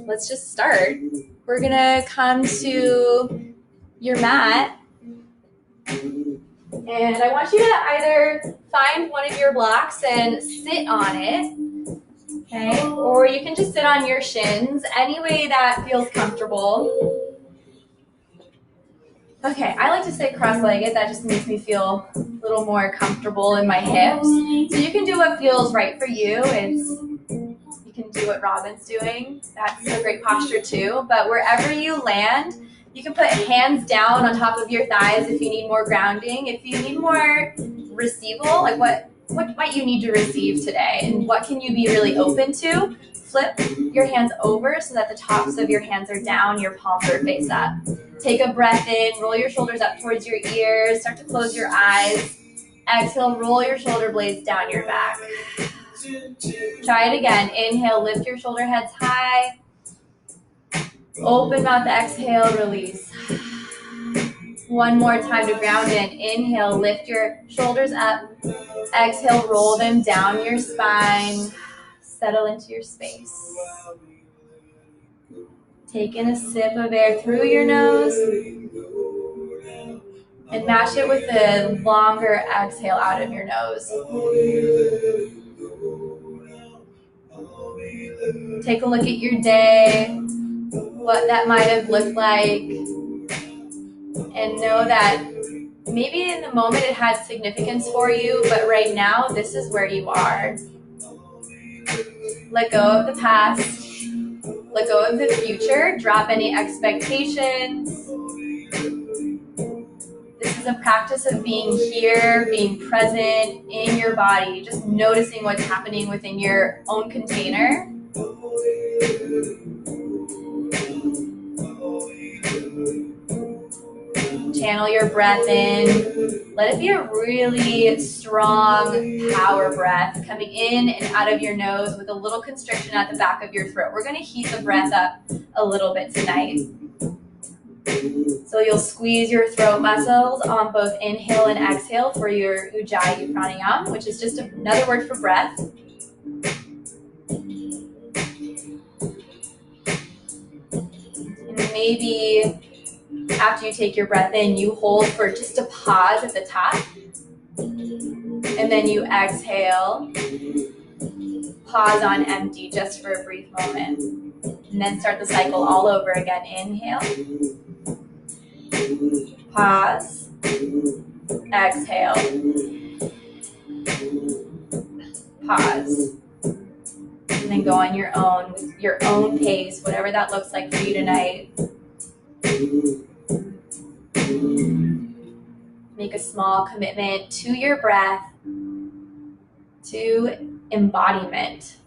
let's just start. We're gonna come to your mat, and I want you to either find one of your blocks and sit on it, okay? Or you can just sit on your shins, any way that feels comfortable. Okay, I like to sit cross-legged. That just makes me feel a little more comfortable in my hips. So you can do what feels right for you. You can do what Robin's doing. That's a great posture too. But wherever you land, you can put hands down on top of your thighs if you need more grounding. If you need more receival, like what might you need to receive today, and what can you be really open to? Flip your hands over so that the tops of your hands are down, your palms are face up. Take a breath in, roll your shoulders up towards your ears, start to close your eyes. Exhale, roll your shoulder blades down your back. Try it again. Inhale, lift your shoulder heads high. Open mouth, exhale, release. One more time to ground in. Inhale, lift your shoulders up. Exhale, roll them down your spine. Settle into your space. Take in a sip of air through your nose and match it with a longer exhale out of your nose. Take a look at your day, what that might have looked like, and know that maybe in the moment it had significance for you, but right now this is where you are. Let go of the past. Let go of the future. Drop any expectations. This is a practice of being here, being present in your body, just noticing what's happening within your own container. Channel your breath in. Let it be a really strong power breath coming in and out of your nose with a little constriction at the back of your throat. We're going to heat the breath up a little bit tonight. So you'll squeeze your throat muscles on both inhale and exhale for your Ujjayi pranayama, which is just another word for breath. And maybe after you take your breath in, you hold for just a pause at the top. And then you exhale. Pause on empty just for a brief moment. And then start the cycle all over again. Inhale. Pause. Exhale. Pause. And then go on your own, with your own pace, whatever that looks like for you tonight. Make a small commitment to your breath, to embodiment.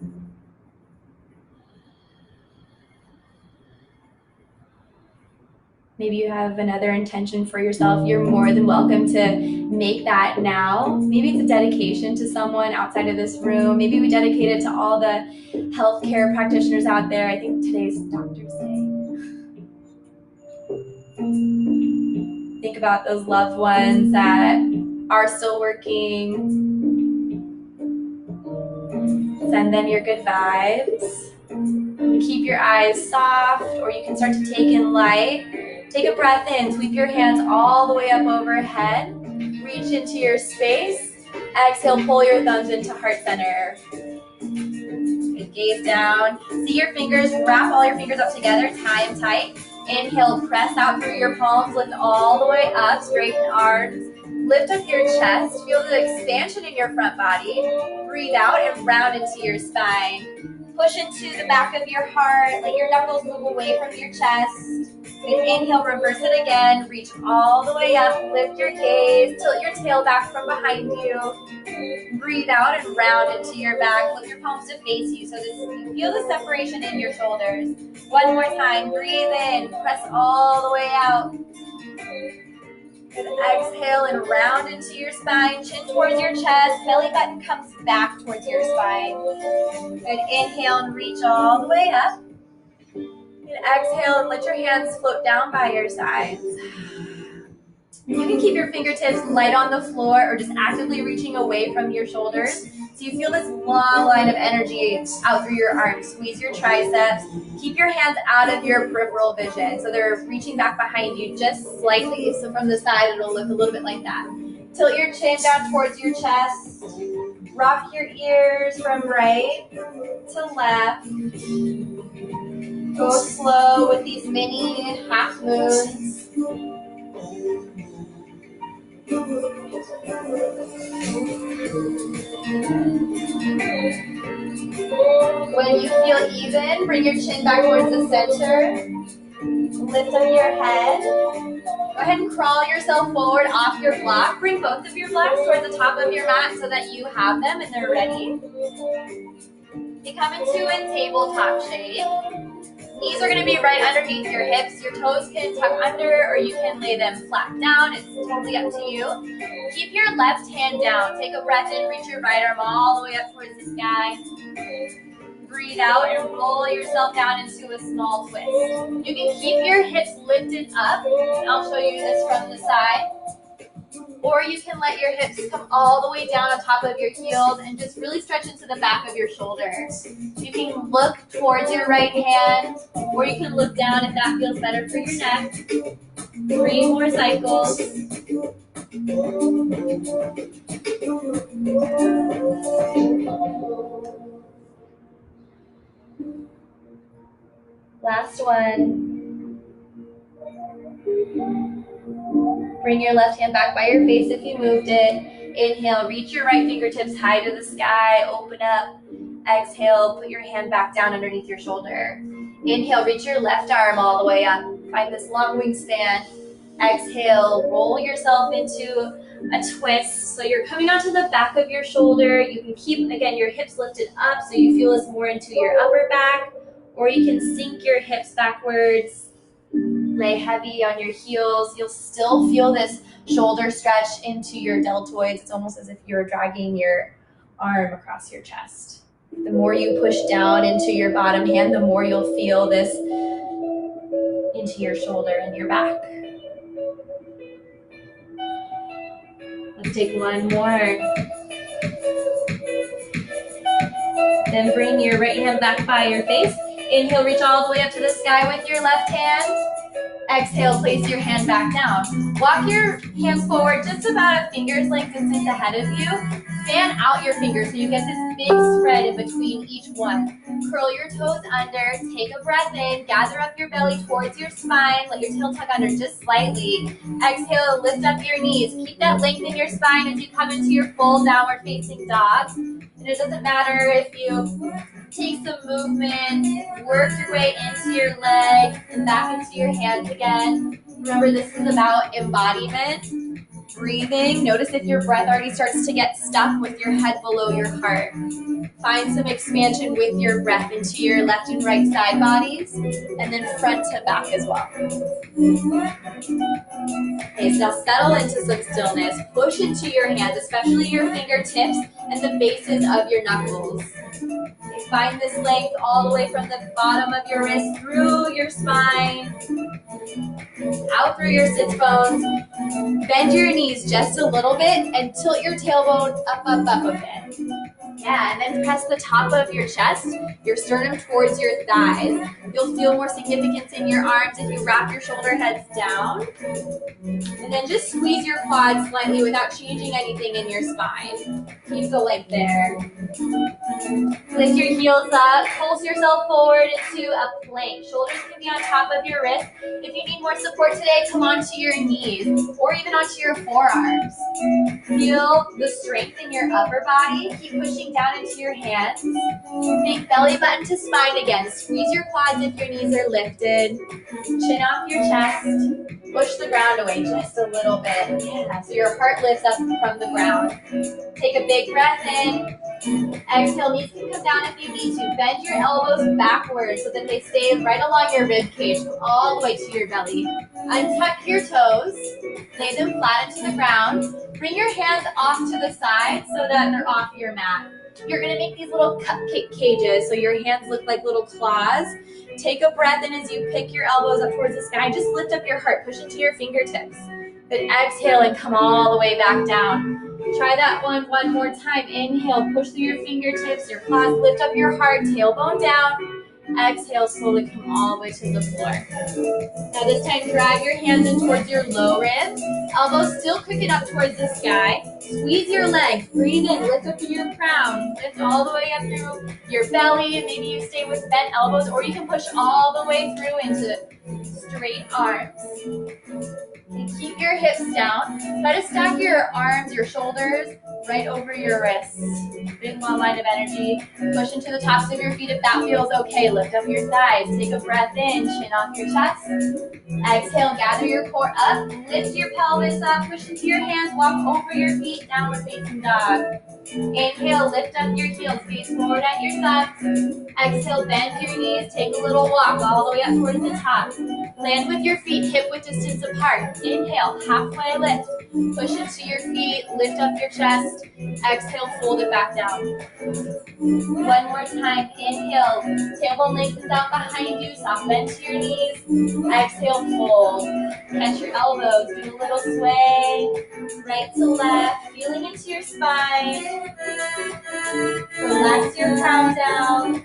Maybe you have another intention for yourself. You're more than welcome to make that now. Maybe it's a dedication to someone outside of this room. Maybe we dedicate it to all the healthcare practitioners out there. I think today's Doctor's Day. Think about those loved ones that are still working. Send them your good vibes. Keep your eyes soft, or you can start to take in light. Take a breath in. Sweep your hands all the way up overhead. Reach into your space. Exhale, pull your thumbs into heart center. Good. Gaze down. See your fingers. Wrap all your fingers up together. Tie them tight. Inhale, press out through your palms. Lift all the way up. Straighten arms. Lift up your chest. Feel the expansion in your front body. Breathe out and round into your spine. Push into the back of your heart. Let your knuckles move away from your chest. Good. Inhale, reverse it again. Reach all the way up. Lift your gaze. Tilt your tail back from behind you. Breathe out and round into your back. Flip your palms to face you so that you feel the separation in your shoulders. One more time. Breathe in. Press all the way out. Good. Exhale and round into your spine. Chin towards your chest. Belly button comes back towards your spine. Good. Inhale and reach all the way up. Good. Exhale and let your hands float down by your sides. You can keep your fingertips light on the floor or just actively reaching away from your shoulders So you feel this long line of energy out through your arms. Squeeze your triceps. Keep your hands out of your peripheral vision. So they're reaching back behind you just slightly. So from the side, it'll look a little bit like that. Tilt your chin down towards your chest. Rock your ears from right to left. Go slow with these mini half moons. When you feel even, bring your chin back towards the center. Lift up your head. Go ahead and crawl yourself forward off your block. Bring both of your blocks towards the top of your mat so that you have them and they're ready. You come into a tabletop shape. Knees are going to be right underneath your hips. Your toes can tuck under or you can lay them flat down. It's totally up to you. Keep your left hand down. Take a breath in, reach your right arm all the way up towards the sky. Breathe out and roll yourself down into a small twist. You can keep your hips lifted up. I'll show you this from the side. Or you can let your hips come all the way down on top of your heels and just really stretch into the back of your shoulders. You can look towards your right hand, or you can look down if that feels better for your neck. 3 more cycles. Last one. Bring your left hand back by your face if you moved it. Inhale, reach your right fingertips high to the sky, open up. Exhale, put your hand back down underneath your shoulder. Inhale, reach your left arm all the way up. Find this long wingspan. Exhale, roll yourself into a twist. So you're coming onto the back of your shoulder. You can keep, again, your hips lifted up so you feel this more into your upper back, or you can sink your hips backwards. Lay heavy on your heels. You'll still feel this shoulder stretch into your deltoids. It's almost as if you're dragging your arm across your chest. The more you push down into your bottom hand, the more you'll feel this into your shoulder and your back. Let's take one more. Then bring your right hand back by your face. Inhale, reach all the way up to the sky with your left hand. Exhale, place your hand back down. Walk your hands forward just about a finger's length distance ahead of you. Fan out your fingers so you get this big spread in between each one. Curl your toes under, take a breath in, gather up your belly towards your spine, let your tail tuck under just slightly. Exhale, lift up your knees. Keep that length in your spine as you come into your full downward facing dog. And it doesn't matter if you take some movement, work your way into your leg and back into your hands again. Remember, this is about embodiment. Breathing. Notice if your breath already starts to get stuck with your head below your heart. Find some expansion with your breath into your left and right side bodies, and then front to back as well. Okay, so now settle into some stillness. Push into your hands, especially your fingertips and the bases of your knuckles. Okay, find this length all the way from the bottom of your wrist through your spine, out through your sits bones. Bend your knees just a little bit and tilt your tailbone up a bit. Yeah, and then press the top of your chest, your sternum towards your thighs. You'll feel more significance in your arms if you wrap your shoulder heads down. And then just squeeze your quads slightly without changing anything in your spine. Keep the length there. Lift your heels up, pulse yourself forward into a plank. Shoulders can be on top of your wrist. If you need more support today, come onto your knees or even onto your forearms. Feel the strength in your upper body. Keep pushing down into your hands. Think belly button to spine again. Squeeze your quads if your knees are lifted. Chin off your chest. Push the ground away just a little bit. Yeah, so your heart lifts up from the ground. Take a big breath in. Exhale, knees can come down if you need to. Bend your elbows backwards so that they stay right along your rib cage, all the way to your belly. Untuck your toes. Lay them flat into the ground. Bring your hands off to the side so that they're off your mat. You're going to make these little cupcake cages so your hands look like little claws. Take a breath in as you pick your elbows up towards the sky. Just lift up your heart. Push into your fingertips. Then exhale and come all the way back down. Try that one more time. Inhale, push through your fingertips, your claws, lift up your heart, tailbone down. Exhale, slowly come all the way to the floor. Now this time, drag your hands in towards your low ribs. Elbows still crooked up towards the sky. Squeeze your legs. Breathe in. Lift up through your crown. Lift all the way up through your belly. Maybe you stay with bent elbows, or you can push all the way through into straight arms. And keep your hips down. Try to stack your arms, your shoulders, right over your wrists. Big long line of energy. Push into the tops of your feet if that feels okay. Lift up your thighs. Take a breath in. Chin off your chest. Exhale, gather your core up. Lift your pelvis up. Push into your hands. Walk over your feet. Downward facing dog. Inhale, lift up your heels. Face forward at your thumbs. Exhale, bend your knees. Take a little walk all the way up towards the top. Land with your feet hip width distance apart. Inhale, halfway lift. Push into your feet. Lift up your chest. Exhale, fold it back down. One more time. Inhale. Tailbone lengthens out behind you. Soft bend to your knees. Exhale, fold. Catch your elbows. Do a little sway. Right to left. Feeling into your spine. Relax your crown down.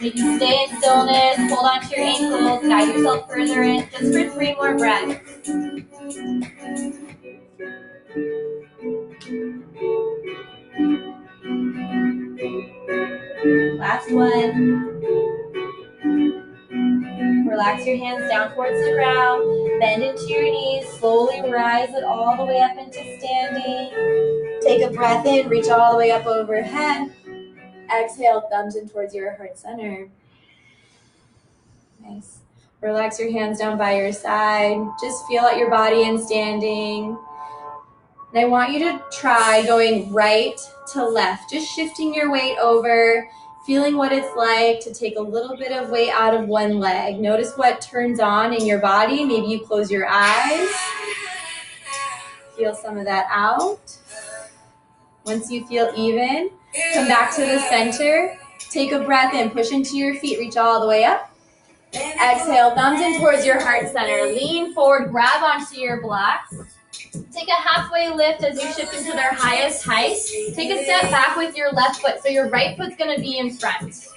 Maybe stay in stillness. Hold on to your ankles. Guide yourself further in. Just for 3 more breaths. Last one. Relax your hands down towards the ground. Bend into your knees. Slowly rise it all the way up into standing. Take a breath in. Reach all the way up overhead. Exhale, thumbs in towards your heart center. Nice. Relax your hands down by your side. Just feel out your body in standing. And I want you to try going right to left, just shifting your weight over, feeling what it's like to take a little bit of weight out of one leg. Notice what turns on in your body. Maybe you close your eyes. Feel some of that out. Once you feel even, come back to the center. Take a breath in, push into your feet, reach all the way up. Exhale, thumbs in towards your heart center. Lean forward, grab onto your blocks. Take a halfway lift as you shift into their highest height. Take a step back with your left foot, so your right foot's gonna be in front.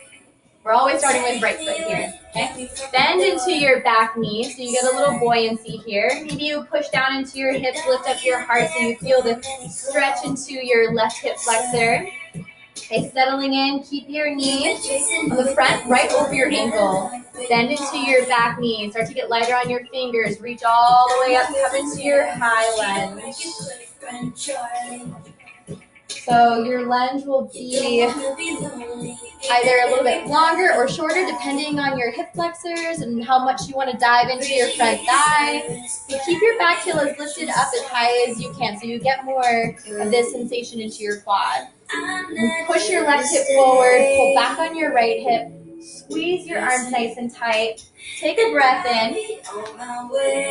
We're always starting with right foot here, okay? Bend into your back knee, so you get a little buoyancy here. Maybe you push down into your hips, lift up your heart, so you feel the stretch into your left hip flexor. Okay, settling in, keep your knees on the front, right over your ankle. Bend into your back knee, start to get lighter on your fingers. Reach all the way up, come into your high lunge. So your lunge will be either a little bit longer or shorter depending on your hip flexors and how much you want to dive into your front thigh. So keep your back heel as lifted up as high as you can so you get more of this sensation into your quad. And push your left hip forward, pull back on your right hip, squeeze your arms nice and tight. Take a breath in.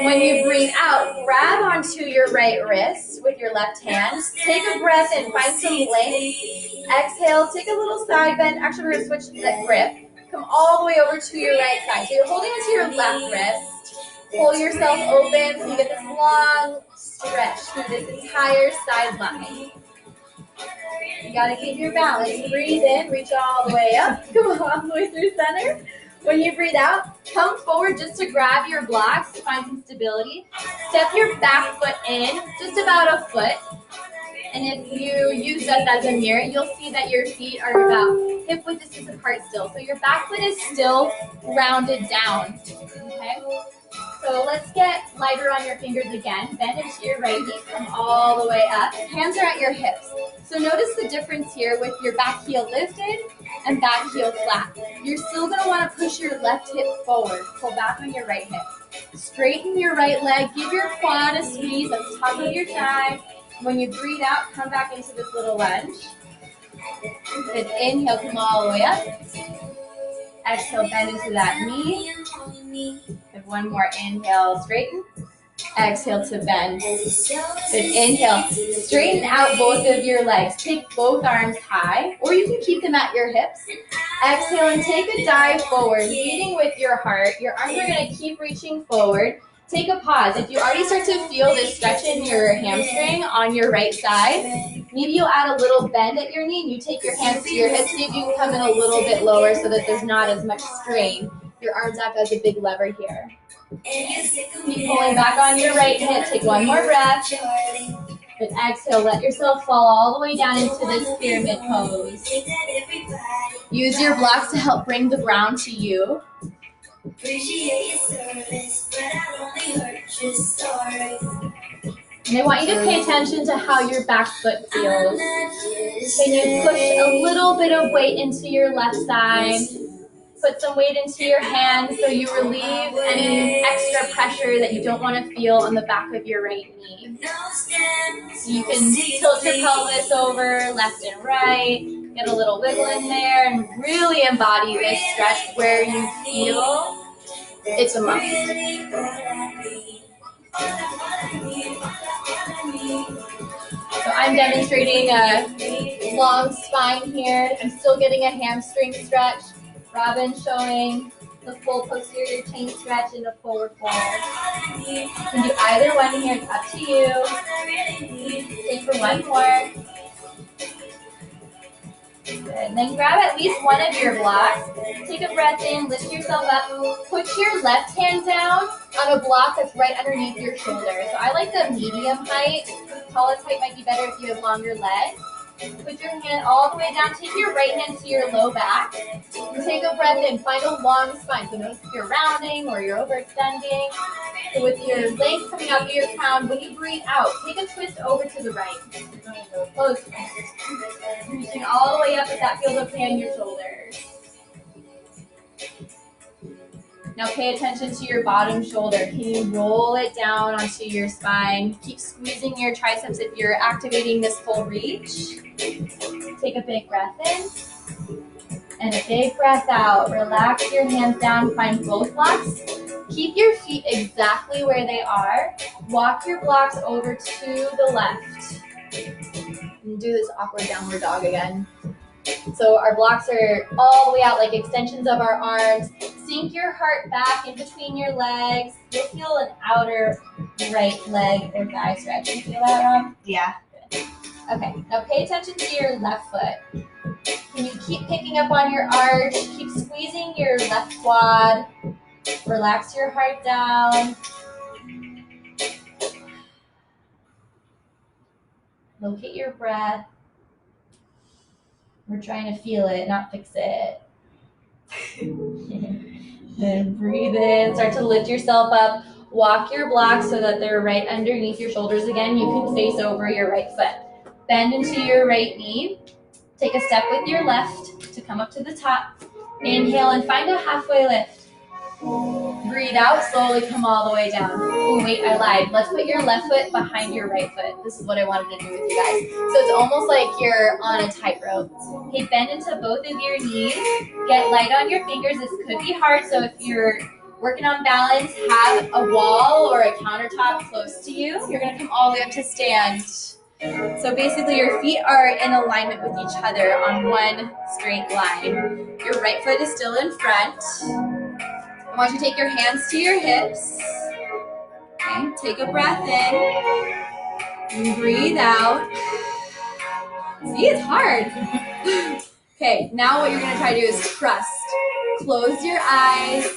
When you breathe out, grab onto your right wrist with your left hand. Take a breath in, find some length. Exhale, take a little side bend. Actually, we're going to switch that grip. Come all the way over to your right side. So you're holding onto your left wrist. Pull yourself open so you get this long stretch through this entire sideline. You gotta keep your balance. Breathe in, reach all the way up. Come all the way through center. When you breathe out, come forward just to grab your blocks to find some stability. Step your back foot in, just about a foot. And if you use this as a mirror, you'll see that your feet are about hip width distance apart still. So your back foot is still rounded down. Okay? So let's get lighter on your fingers again. Bend into your right knee, come all the way up. Hands are at your hips. So notice the difference here with your back heel lifted and back heel flat. You're still going to want to push your left hip forward. Pull back on your right hip. Straighten your right leg. Give your quad a squeeze at the top of your thigh. When you breathe out, come back into this little lunge. Good inhale, come all the way up. Exhale, bend into that knee. Good, one more inhale, straighten. Exhale to bend. Good, inhale. Straighten out both of your legs. Take both arms high, or you can keep them at your hips. Exhale and take a dive forward, leading with your heart. Your arms are going to keep reaching forward. take a pause. If you already start to feel this stretch in your hamstring on your right side, maybe you'll add a little bend at your knee and you take your hands to your hips. See if you can come in a little bit lower so that there's not as much strain. Your arms act as a big lever here. Keep pulling back on your right hip. Take one more breath. And exhale, let yourself fall all the way down into this pyramid pose. Use your blocks to help bring the ground to you. And I want you to pay attention to how your back foot feels. Can you push a little bit of weight into your left side? Put some weight into your hands so you relieve any extra pressure that you don't want to feel on the back of your right knee. So you can tilt your pelvis over left and right, get a little wiggle in there, and really embody this stretch where you feel it's a must. So I'm demonstrating a long spine here. I'm still getting a hamstring stretch. Robin showing the full posterior chain stretch in a forward fold. You can do either one here, it's up to you. Stay for one more. Good. And then grab at least one of your blocks. Take a breath in, lift yourself up. Put your left hand down on a block that's right underneath your shoulder. So I like the medium height. Tallest height might be better if you have longer legs. Put your hand all the way down. Take your right hand to your low back. And take a breath in. Find a long spine. So notice if you're rounding or you're overextending. So with your legs coming out of your crown, when you breathe out, take a twist over to the right. Close. Reaching all the way up if that feels okay on your shoulders. Now pay attention to your bottom shoulder. Can you roll it down onto your spine? Keep squeezing your triceps if you're activating this full reach. Take a big breath in and a big breath out. Relax your hands down, find both blocks. Keep your feet exactly where they are. Walk your blocks over to the left. And do this awkward downward dog again. So our blocks are all the way out like extensions of our arms. Sink your heart back in between your legs. You'll feel an outer right leg or thigh stretch. You feel that, Rob? Yeah. Good. Okay, now pay attention to your left foot. Can you keep picking up on your arch? Keep squeezing your left quad. Relax your heart down. Locate your breath. We're trying to feel it, not fix it. Then breathe in, start to lift yourself up. Walk your blocks so that they're right underneath your shoulders again. You can face over your right foot. Bend into your right knee. Take a step with your left to come up to the top. Inhale and find a halfway lift. Breathe out, slowly come all the way down. Ooh, wait, I lied. Let's put your left foot behind your right foot. This is what I wanted to do with you guys. So it's almost like you're on a tightrope. Okay, bend into both of your knees. Get light on your fingers. This could be hard, so if you're working on balance, have a wall or a countertop close to you. You're gonna come all the way up to stand. So basically your feet are in alignment with each other on one straight line. Your right foot is still in front. I want you to take your hands to your hips. Okay, take a breath in. And breathe out. See, it's hard. Okay, now what you're gonna try to do is trust. Close your eyes,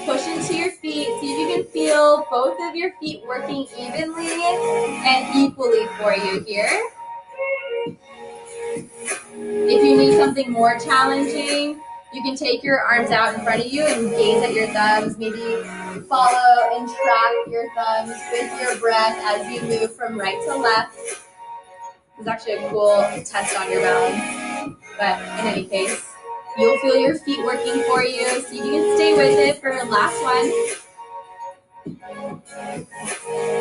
push into your feet. See if you can feel both of your feet working evenly and equally for you here. If you need something more challenging, you can take your arms out in front of you and gaze at your thumbs. Maybe follow and track your thumbs with your breath as you move from right to left. This is actually a cool test on your balance. But in any case, you'll feel your feet working for you. See if you can stay with it for the last one.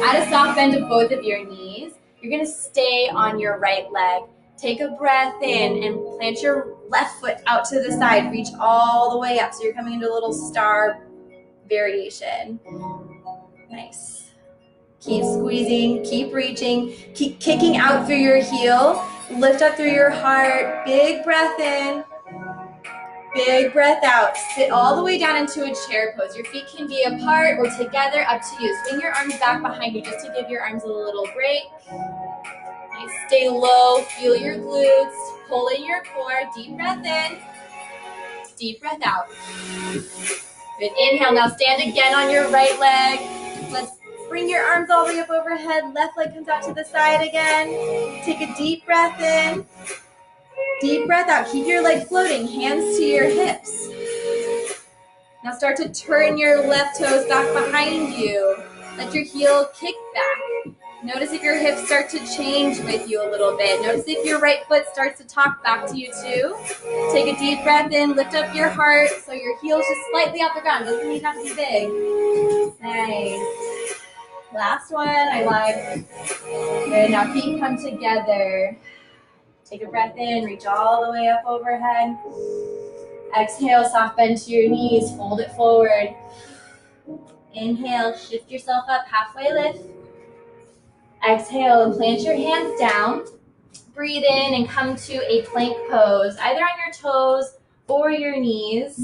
Add a soft bend to both of your knees. You're going to stay on your right leg. Take a breath in and plant your left foot out to the side. Reach all the way up. So you're coming into a little star variation. Nice. Keep squeezing, keep reaching, keep kicking out through your heel. Lift up through your heart. Big breath in. Big big breath out. Sit all the way down into a chair pose. Your feet can be apart or together, up to you. Swing your arms back behind you just to give your arms a little break. Nice. Stay low, feel your glutes, pull in your core, deep breath in, deep breath out. Good, inhale, now stand again on your right leg. Let's bring your arms all the way up overhead, left leg comes out to the side again. Take a deep breath in, deep breath out, keep your leg floating, hands to your hips. Now start to turn your left toes back behind you. Let your heel kick back. Notice if your hips start to change with you a little bit. Notice if your right foot starts to talk back to you too. Take a deep breath in, lift up your heart so your heel's just slightly off the ground. Doesn't need to have to be big. Nice. Last one, I like. Good, now feet come together. Take a breath in, reach all the way up overhead. Exhale, soft bend to your knees, fold it forward. Inhale, shift yourself up, halfway lift. Exhale and plant your hands down. Breathe in and come to a plank pose, either on your toes or your knees.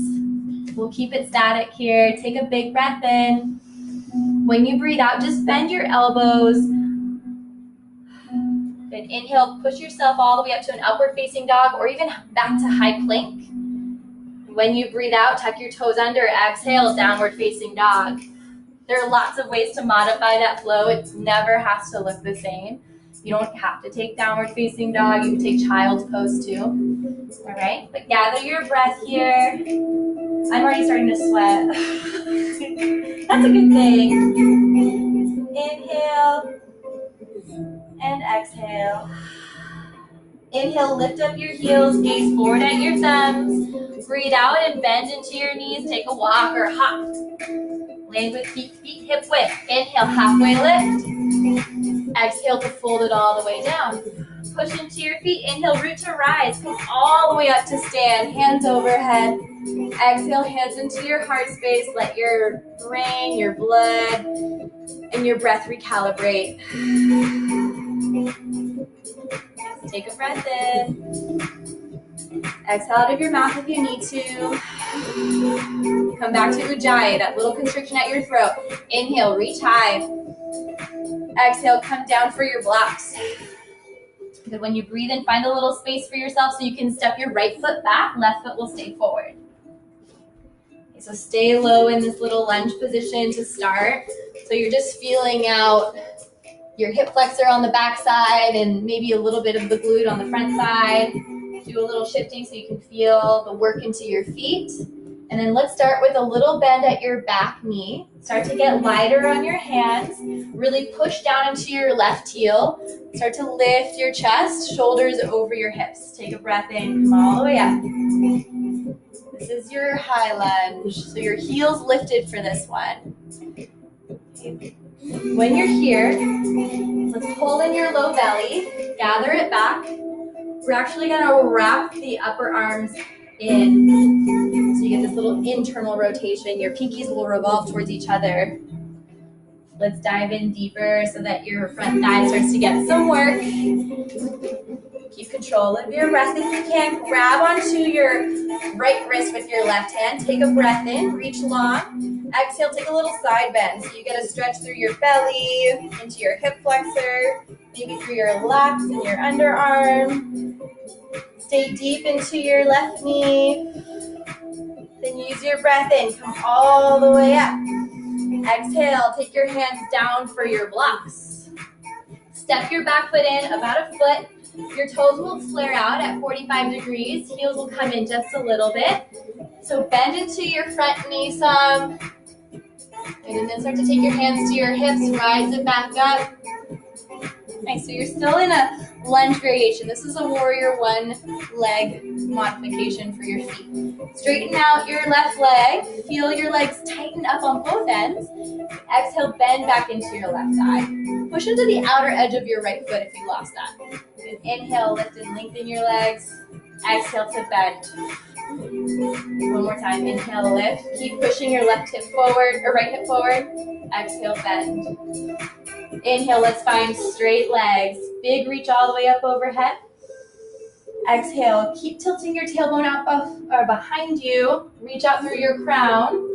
We'll keep it static here. Take a big breath in. When you breathe out, just bend your elbows. Good. Inhale, push yourself all the way up to an upward facing dog or even back to high plank. When you breathe out, tuck your toes under. Exhale, downward facing dog. There are lots of ways to modify that flow. It never has to look the same. You don't have to take downward facing dog. You can take child's pose too. All right, but gather your breath here. I'm already starting to sweat. That's a good thing. Inhale and exhale. Inhale, lift up your heels, gaze forward at your thumbs. Breathe out and bend into your knees. Take a walk or hop. Land with feet hip width. Inhale, halfway lift. Exhale to fold it all the way down. Push into your feet. Inhale, root to rise. Come all the way up to stand. Hands overhead. Exhale, hands into your heart space. Let your brain, your blood, and your breath recalibrate. Take a breath in. Exhale out of your mouth if you need to. Come back to Ujjayi, that little constriction at your throat. Inhale, reach high. Exhale, come down for your blocks. Good. When you breathe in, find a little space for yourself so you can step your right foot back, left foot will stay forward. Okay, so stay low in this little lunge position to start. So you're just feeling out your hip flexor on the back side and maybe a little bit of the glute on the front side. Do a little shifting so you can feel the work into your feet. And then let's start with a little bend at your back knee. Start to get lighter on your hands. Really push down into your left heel. Start to lift your chest, shoulders over your hips. Take a breath in, come all the way up. This is your high lunge. So your heel's lifted for this one. Okay. When you're here, let's pull in your low belly, gather it back. We're actually gonna wrap the upper arms in. So you get this little internal rotation. Your pinkies will revolve towards each other. Let's dive in deeper so that your front thigh starts to get some work. Keep control of your breath if you can. Grab onto your right wrist with your left hand. Take a breath in, reach long. Exhale, take a little side bend. So you get a stretch through your belly, into your hip flexor, maybe through your lats and your underarm. Stay deep into your left knee. Then use your breath in. Come all the way up. Exhale, take your hands down for your blocks. Step your back foot in about a foot. Your toes will flare out at 45 degrees. Heels will come in just a little bit. So bend into your front knee some. And then start to take your hands to your hips, rise it back up. Nice, so you're still in a lunge variation. This is a warrior one leg modification for your feet. Straighten out your left leg. Feel your legs tighten up on both ends. Exhale, bend back into your left thigh. Push into the outer edge of your right foot if you lost that. And inhale, lift and lengthen your legs. Exhale to bend. One more time, inhale, lift. Keep pushing your left hip forward, or right hip forward. Exhale, bend. Inhale, let's find straight legs. Big reach all the way up overhead. Exhale, keep tilting your tailbone out or behind you. Reach out through your crown.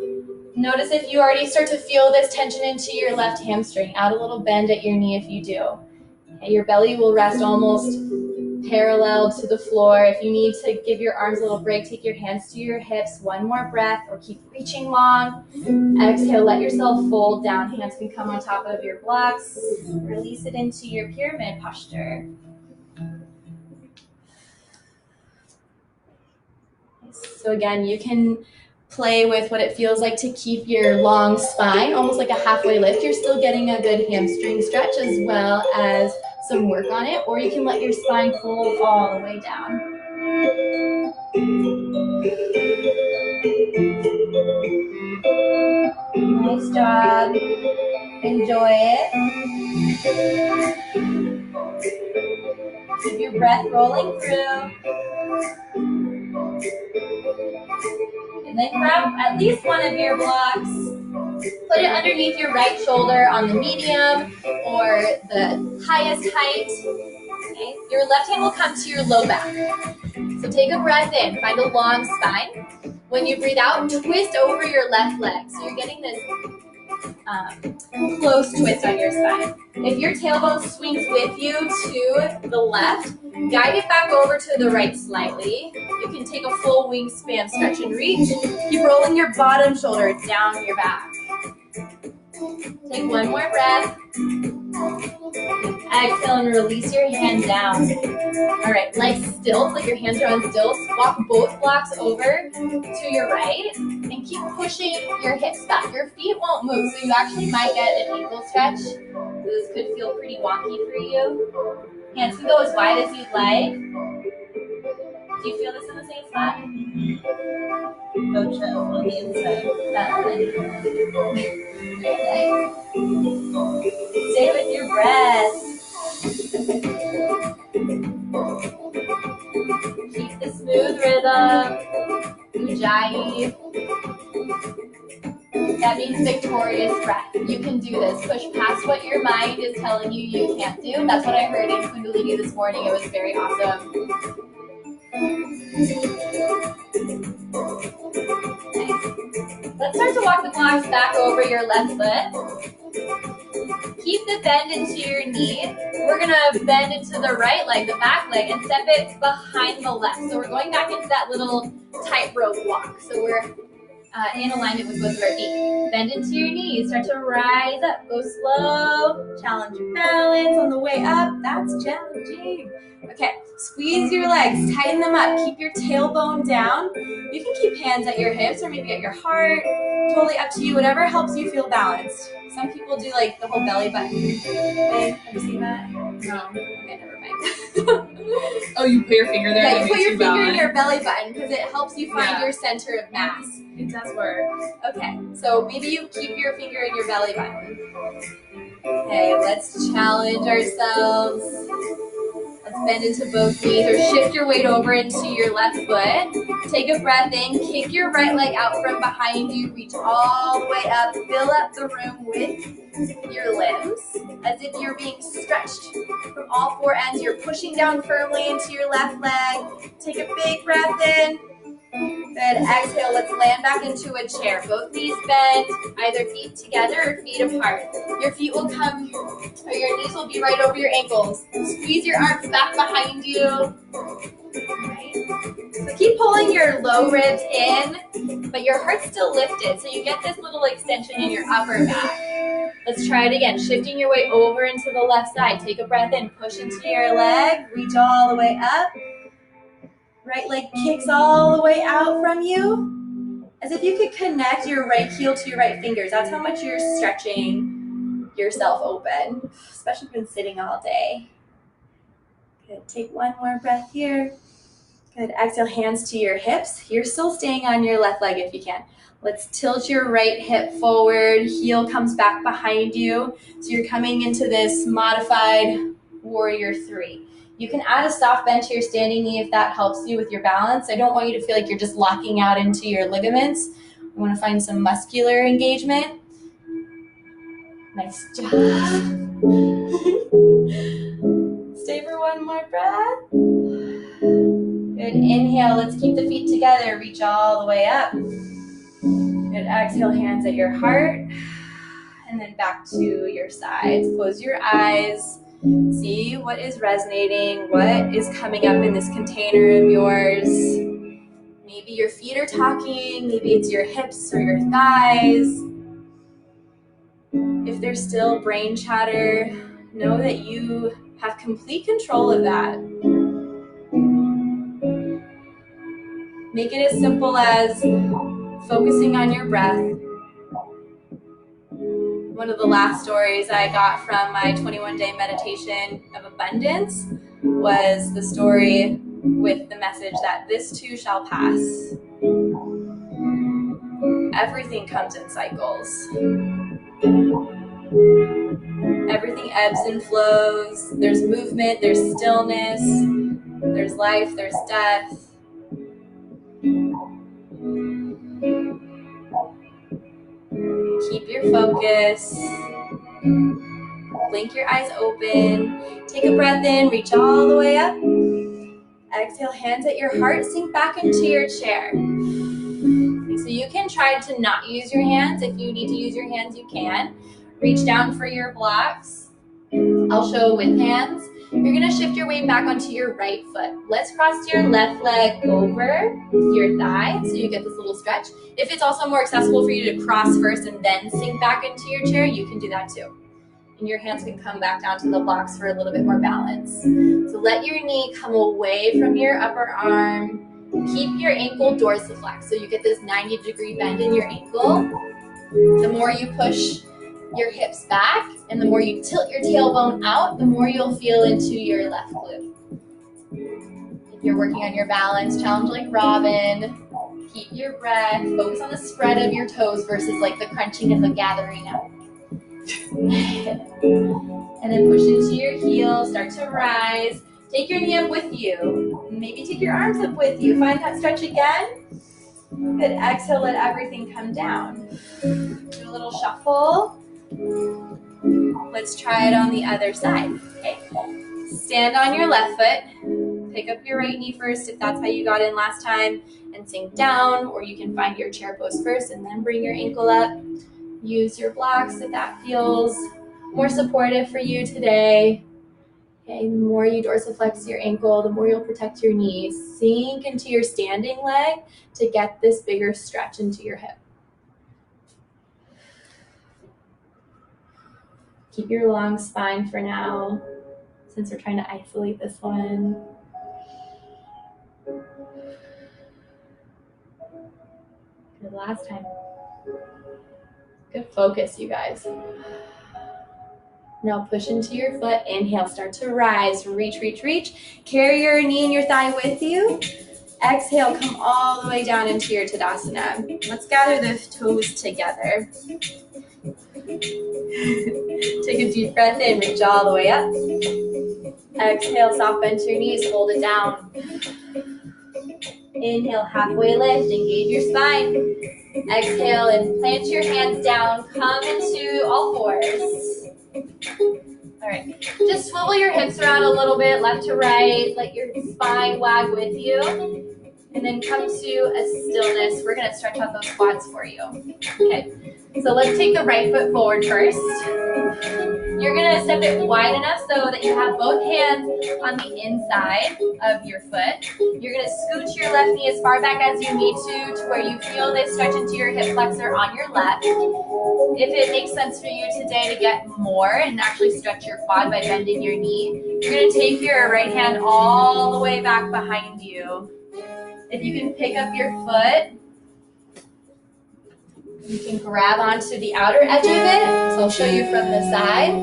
Notice if you already start to feel this tension into your left hamstring. Add a little bend at your knee if you do. Okay, your belly will rest almost parallel to the floor. If you need to give your arms a little break, take your hands to your hips. One more breath, or keep reaching long. Exhale, let yourself fold down. Hands can come on top of your blocks. Release it into your pyramid posture. So again, you can play with what it feels like to keep your long spine, almost like a halfway lift. You're still getting a good hamstring stretch as well as some work on it, or you can let your spine fold all the way down. Nice job. Enjoy it. Keep your breath rolling through. And then grab at least one of your blocks. Put it underneath your right shoulder on the medium or the highest height. Okay. Your left hand will come to your low back. So take a breath in, find a long spine. When you breathe out, twist over your left leg. So you're getting this close twist on your spine. If your tailbone swings with you to the left, guide it back over to the right slightly. You can take a full wingspan stretch and reach. Keep rolling your bottom shoulder down your back. Take one more breath. Exhale and release your hand down. All right, like stilts, like your hands are on stilts. Walk both blocks over to your right and keep pushing your hips back. Your feet won't move, so you actually might get an ankle stretch. This could feel pretty wonky for you. Hands can go as wide as you'd like. Do you feel this in the same spot? Go chill on the inside. Stay with your breath. Keep the smooth rhythm. Ujjayi. That means victorious breath. You can do this. Push past what your mind is telling you you can't do. That's what I heard in Kundalini this morning. It was very awesome. Nice. Let's start to walk the blocks back over your left foot. Keep the bend into your knee. We're going to bend into the right leg, the back leg, and step it behind the left. So we're going back into that little tightrope walk. So we're in alignment with both of our feet. Bend into your knees. Start to rise up. Go slow. Challenge your balance on the way up. That's challenging. Okay, squeeze your legs. Tighten them up. Keep your tailbone down. You can keep hands at your hips or maybe at your heart. Totally up to you. Whatever helps you feel balanced. Some people do like the whole belly button thing. Have you seen that? No. Okay, never mind. Oh, you put your finger there? Yeah, you put your finger in your belly button because it helps you find your center of mass. It does work. Okay, so maybe you keep your finger in your belly button. Okay, let's challenge ourselves. Let's bend into both knees or shift your weight over into your left foot. Take a breath in, kick your right leg out from behind you, reach all the way up, fill up the room with your limbs as if you're being stretched from all four ends. You're pushing down firmly into your left leg. Take a big breath in. Good. Exhale. Let's land back into a chair. Both knees bent, either feet together or feet apart. Your feet will come, or your knees will be right over your ankles. Squeeze your arms back behind you. Right. So keep pulling your low ribs in, but your heart's still lifted. So you get this little extension in your upper back. Let's try it again. Shifting your weight over into the left side. Take a breath in. Push into your leg. Reach all the way up. Right leg kicks all the way out from you. As if you could connect your right heel to your right fingers. That's how much you're stretching yourself open, especially if you've been sitting all day. Good. Take one more breath here. Good. Exhale, hands to your hips. You're still staying on your left leg if you can. Let's tilt your right hip forward. Heel comes back behind you. So you're coming into this modified warrior 3. You can add a soft bend to your standing knee if that helps you with your balance. I don't want you to feel like you're just locking out into your ligaments. We want to find some muscular engagement. Nice job. Stay for one more breath. Good, inhale, let's keep the feet together, reach all the way up. Good, exhale, hands at your heart, and then back to your sides. Close your eyes, see what is resonating, what is coming up in this container of yours. Maybe your feet are talking, maybe it's your hips or your thighs. If there's still brain chatter, know that you have complete control of that. Make it as simple as focusing on your breath. One of the last stories I got from my 21-day meditation of abundance was the story with the message that this too shall pass. Everything comes in cycles. Everything ebbs and flows. There's movement, there's stillness, there's life, there's death. Keep your focus. Blink your eyes open. Take a breath in, reach all the way up. Exhale, hands at your heart, sink back into your chair. So you can try to not use your hands. If you need to use your hands, you can. Reach down for your blocks. I'll show with hands. You're gonna shift your weight back onto your right foot. Let's cross your left leg over your thigh so you get this little stretch. If it's also more accessible for you to cross first and then sink back into your chair, you can do that too. And your hands can come back down to the blocks for a little bit more balance. So let your knee come away from your upper arm. Keep your ankle dorsiflex so you get this 90-degree bend in your ankle. The more you push your hips back and the more you tilt your tailbone out, the more you'll feel into your left glute. If you're working on your balance, challenge like Robin. Keep your breath. Focus on the spread of your toes versus like the crunching and the gathering out. And then push into your heels. Start to rise. Take your knee up with you. Maybe take your arms up with you. Find that stretch again. Good. Exhale, let everything come down. Do a little shuffle. Let's try it on the other side. Okay. Stand on your left foot. Pick up your right knee first if that's how you got in last time and sink down, or you can find your chair pose first and then bring your ankle up. Use your blocks if that feels more supportive for you today. Okay, the more you dorsiflex your ankle, the more you'll protect your knees. Sink into your standing leg to get this bigger stretch into your hip. Keep your long spine for now, since we're trying to isolate this one. Good, last time. Good focus, you guys. Now push into your foot. Inhale, start to rise. Reach, reach, reach. Carry your knee and your thigh with you. Exhale, come all the way down into your Tadasana. Let's gather the toes together. Take a deep breath in, reach all the way up. Exhale, soft bend to your knees, hold it down. Inhale, halfway lift, engage your spine. Exhale and plant your hands down, come into all fours. All right, just swivel your hips around a little bit, left to right, let your spine wag with you, and then come to a stillness. We're gonna stretch out those quads for you. Okay, so let's take the right foot forward first. You're gonna step it wide enough so that you have both hands on the inside of your foot. You're gonna scooch your left knee as far back as you need to where you feel this stretch into your hip flexor on your left. If it makes sense for you today to get more and actually stretch your quad by bending your knee, you're gonna take your right hand all the way back behind you. If you can pick up your foot, you can grab onto the outer edge of it. So I'll show you from the side.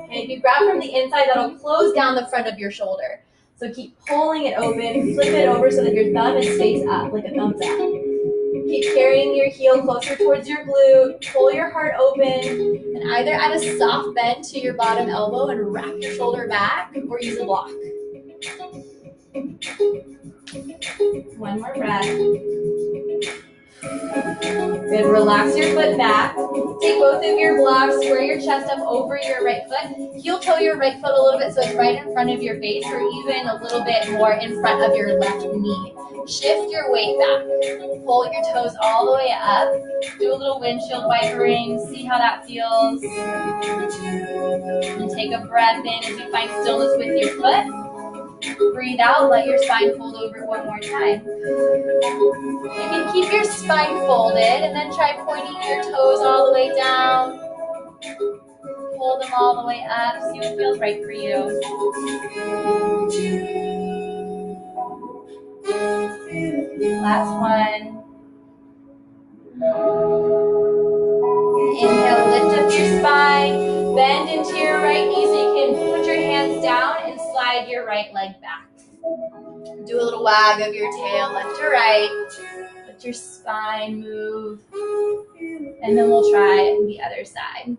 And if you grab from the inside, that'll close down the front of your shoulder. So keep pulling it open, flip it over so that your thumb is face up, like a thumbs up. Keep carrying your heel closer towards your glute, pull your heart open, and either add a soft bend to your bottom elbow and wrap your shoulder back, or use a block. One more breath. Good, relax your foot back. Take both of your blocks, square your chest up over your right foot. Heel toe your right foot a little bit so it's right in front of your face, or even a little bit more in front of your left knee. Shift your weight back. Pull your toes all the way up. Do a little windshield wipering. See how that feels. And take a breath in as you find stillness with your foot. Breathe out. Let your spine fold over one more time. You can keep your spine folded and then try pointing your toes all the way down. Pull them all the way up. See what feels right for you. Last one. Inhale, lift up your spine. Bend into your right knee so you can put your hands down and slide your right leg back. Do a little wag of your tail left to right. Let your spine move. And then we'll try the other side.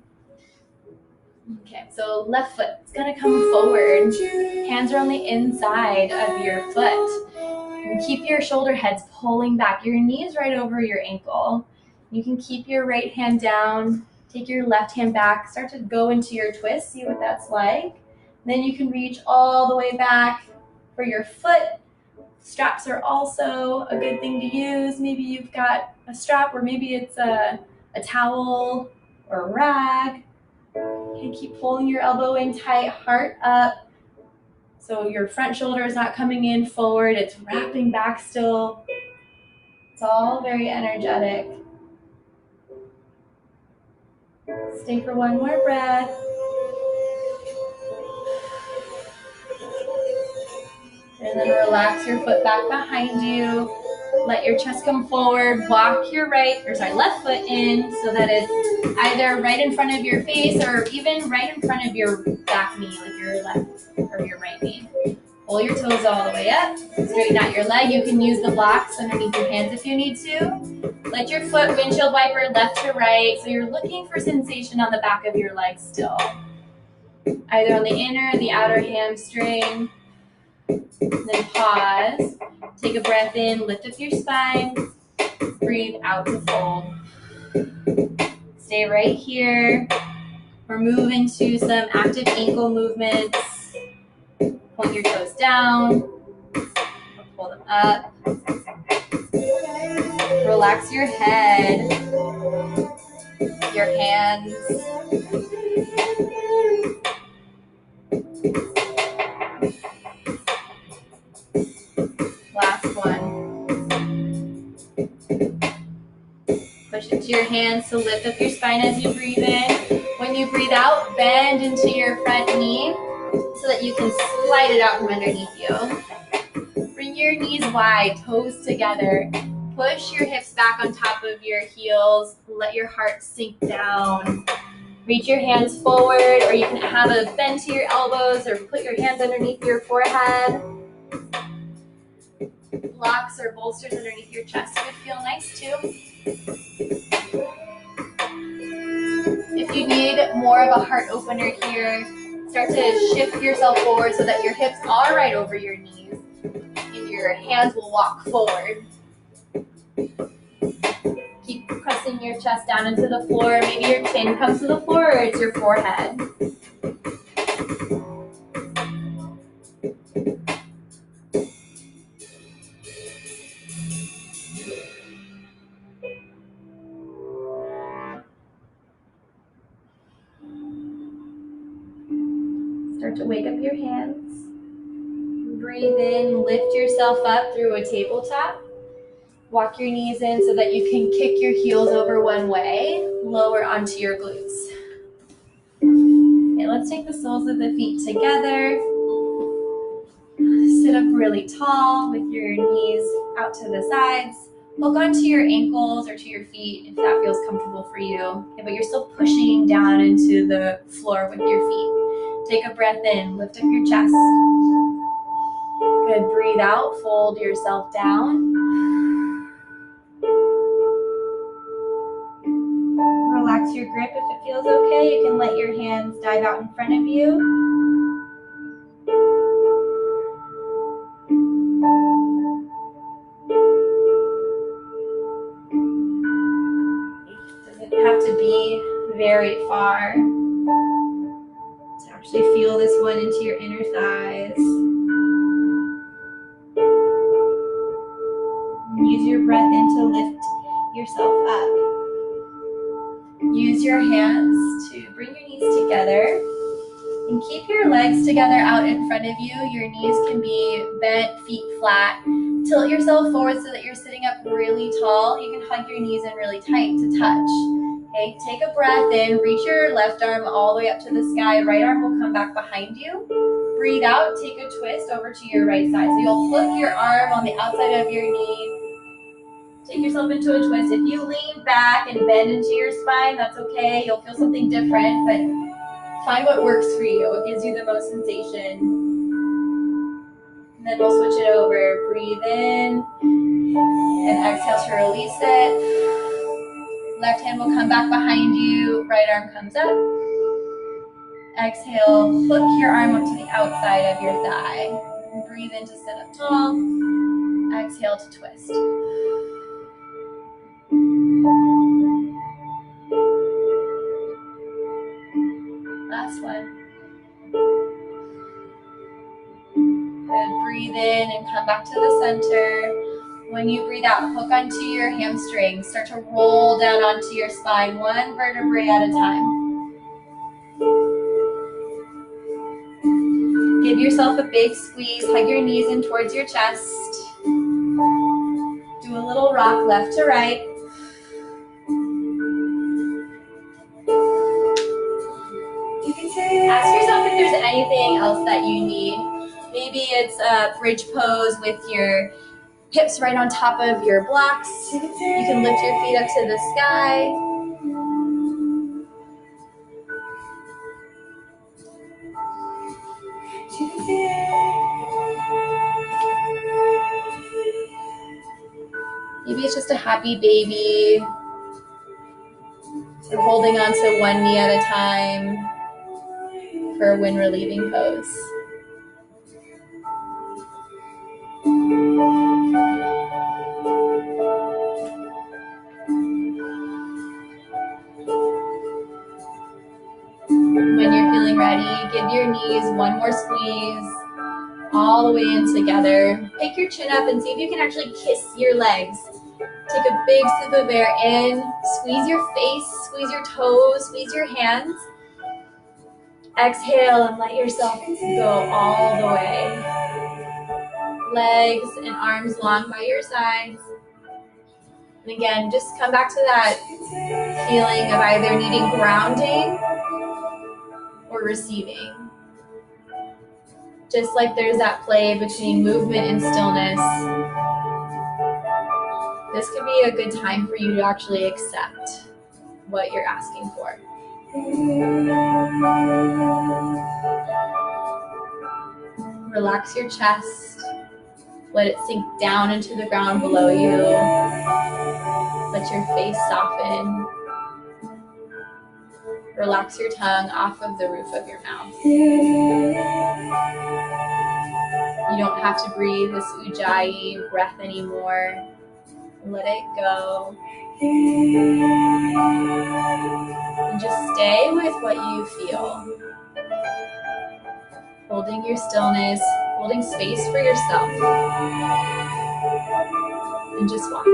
Okay, so left foot, it's gonna come forward. Hands are on the inside of your foot. And keep your shoulder heads pulling back. Your knee is right over your ankle. You can keep your right hand down, take your left hand back, start to go into your twist, see what that's like. Then you can reach all the way back for your foot. Straps are also a good thing to use. Maybe you've got a strap, or maybe it's a towel or a rag. Okay, keep pulling your elbow in tight, heart up. So your front shoulder is not coming in forward, it's wrapping back still. It's all very energetic. Stay for one more breath. And then relax your foot back behind you. Let your chest come forward. Walk your left foot in so that it's either right in front of your face or even right in front of your back knee, like your left or your right knee. Pull your toes all the way up. Straighten out your leg. You can use the blocks underneath your hands if you need to. Let your foot windshield wiper left to right. So you're looking for sensation on the back of your leg still. Either on the inner or the outer hamstring. Then pause. Take a breath in. Lift up your spine. Breathe out to fold. Stay right here. We're moving to some active ankle movements. Point your toes down. Pull them up. Relax your head, your hands. Last one. Push into your hands to lift up your spine as you breathe in. When you breathe out, bend into your front knee so that you can slide it out from underneath you. Bring your knees wide, toes together. Push your hips back on top of your heels. Let your heart sink down. Reach your hands forward, or you can have a bend to your elbows or put your hands underneath your forehead. Blocks or bolsters underneath your chest would feel nice too. If you need more of a heart opener here, start to shift yourself forward so that your hips are right over your knees and your hands will walk forward. Keep pressing your chest down into the floor. Maybe your chin comes to the floor or it's your forehead. Start to wake up your hands. Breathe in, lift yourself up through a tabletop. Walk your knees in so that you can kick your heels over one way, lower onto your glutes. Okay, let's take the soles of the feet together. Sit up really tall with your knees out to the sides. Hook onto your ankles or to your feet if that feels comfortable for you. Okay, but you're still pushing down into the floor with your feet. Take a breath in, lift up your chest. Good, breathe out, fold yourself down. Relax your grip if it feels okay. You can let your hands dive out in front of you. Doesn't have to be very far. To actually feel this one into your inner thighs. Use your breath in to lift yourself up. Use your hands to bring your knees together and keep your legs together out in front of you. Your knees can be bent, feet flat. Tilt yourself forward so that you're sitting up really tall. You can hug your knees in really tight to touch. Okay, take a breath in, reach your left arm all the way up to the sky. Right arm will come back behind you. Breathe out, take a twist over to your right side. So you'll hook your arm on the outside of your knee. Take yourself into a twist. If you lean back and bend into your spine, that's okay. You'll feel something different, but find what works for you. What gives you the most sensation. And then we'll switch it over. Breathe in and exhale to release it. Left hand will come back behind you. Right arm comes up. Exhale, hook your arm up to the outside of your thigh. Breathe in to sit up tall. Exhale to twist. Last one. Good. Breathe in and come back to the center. When you breathe out, hook onto your hamstrings. Start to roll down onto your spine, one vertebrae at a time. Give yourself a big squeeze. Hug your knees in towards your chest. Do a little rock left to right. Ask yourself if there's anything else that you need. Maybe it's a bridge pose with your hips right on top of your blocks. You can lift your feet up to the sky. Maybe it's just a happy baby. Or holding on to one knee at a time for a wind relieving pose. When you're feeling ready, give your knees one more squeeze, all the way in together. Pick your chin up and see if you can actually kiss your legs. Take a big sip of air in, squeeze your face, squeeze your toes, squeeze your hands. Exhale and let yourself go all the way. Legs and arms long by your sides. And again, just come back to that feeling of either needing grounding or receiving. Just like there's that play between movement and stillness, this could be a good time for you to actually accept what you're asking for. Relax your chest. Let it sink down into the ground below you. Let your face soften. Relax your tongue off of the roof of your mouth. You don't have to breathe this ujjayi breath anymore. Let it go. And just stay with what you feel. Holding your stillness, holding space for yourself. And just watch.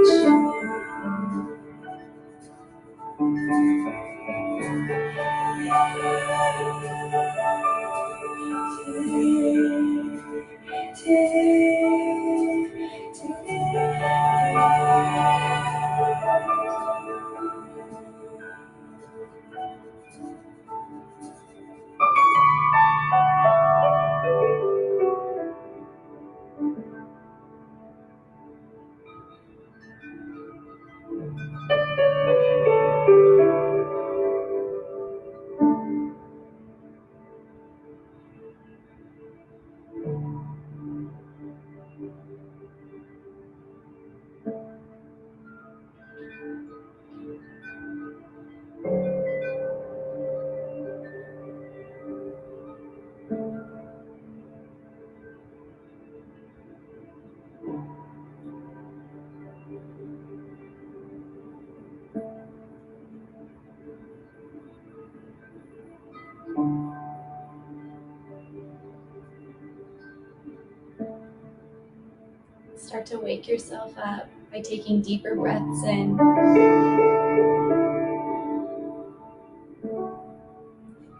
Start to wake yourself up by taking deeper breaths in.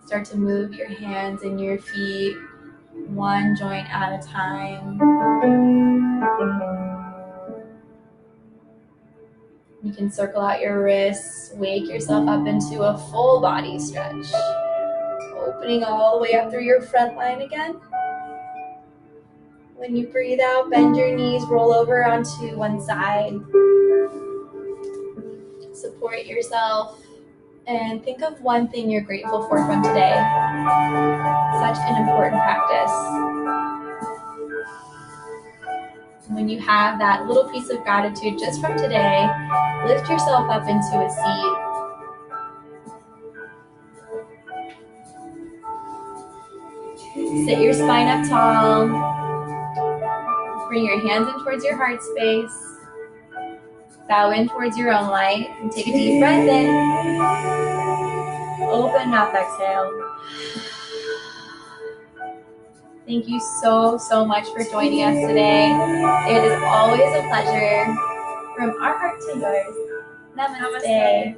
Start to move your hands and your feet one joint at a time. You can circle out your wrists, wake yourself up into a full body stretch. Opening all the way up through your front line again. When you breathe out, bend your knees, roll over onto one side. Support yourself and think of one thing you're grateful for from today. Such an important practice. When you have that little piece of gratitude just from today, lift yourself up into a seat. Sit your spine up tall. Bring your hands in towards your heart space. Bow in towards your own light and take a deep breath in. Open up, exhale. Thank you so much for joining us today. It is always a pleasure. From our heart to yours. Namaste.